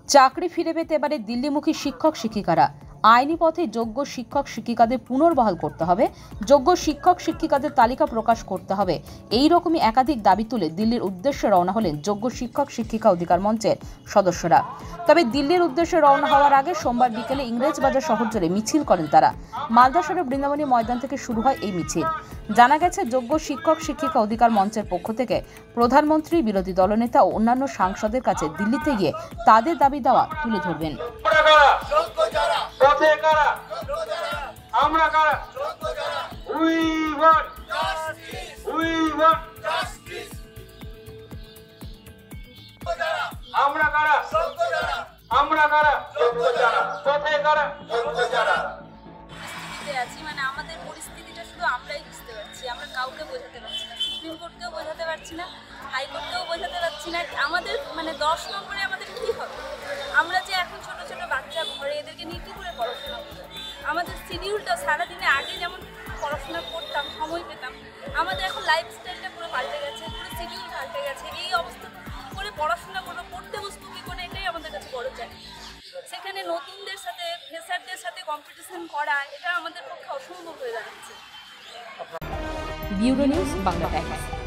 চাকরি ফিরে পেতে এবারে দিল্লিমুখী শিক্ষক শিক্ষিকারা। আইনি পথে যোগ্য শিক্ষক শিক্ষিকাদের পুনর্বহাল করতে হবে, যোগ্য শিক্ষক শিক্ষিকাদের তালিকা প্রকাশ করতে হবে, এই রকমই একাধিক দাবি তুলে দিল্লির উদ্দেশ্যে রওনা হলেন যোগ্য শিক্ষক শিক্ষিকা অধিকার মঞ্চের সদস্যরা। তবে দিল্লির উদ্দেশ্যে রওনা হওয়ার আগে সোমবার বিকেলে ইংরেজবাজার শহর জুড়ে মিছিল করেন তারা। মালদা শহরের বৃন্দাবনী ময়দান থেকে শুরু হয় এই মিছিল। জানা গেছে, যোগ্য শিক্ষক শিক্ষিকা অধিকার মঞ্চের পক্ষ থেকে প্রধানমন্ত্রী, বিরোধী দলনেতা ও অন্যান্য সাংসদের কাছে দিল্লিতে গিয়ে তাদের দাবি দেওয়া তুলে ধরবেন। মানে আমাদের পরিস্থিতিটা শুধু আমরাই বুঝতে পারছি, আমরা কাউকে বোঝাতে পারছি না, সুপ্রিম কোর্টকেও বোঝাতে পারছি না, হাইকোর্টকেও বোঝাতে পারছি না। আমাদের মানে 10 নম্বরে আমাদের কি হবে? আমরা যে এখন ছোট ছোট বাচ্চা ঘরে, এদেরকে নিয়ে কী করে পড়াশোনা করবো? আমাদের শিডিউলটা সারাদিনে আগে যেমন পড়াশোনা করতাম, সময় পেতাম, আমাদের এখন লাইফস্টাইলটা পুরো পাল্টে গেছে, পুরো শিডিউল পাল্টে গেছে। এই অবস্থা করে পড়াশোনা করবো, পড়তে বসবো কী করে, এটাই আমাদের কাছে বড় চ্যালেঞ্জ। সেখানে নতুনদের সাথে, ফ্রেশারদের সাথে কম্পিটিশন করা, এটা আমাদের পক্ষে অসম্ভব হয়ে দাঁড়াচ্ছে। Bureau news, Bangla Times.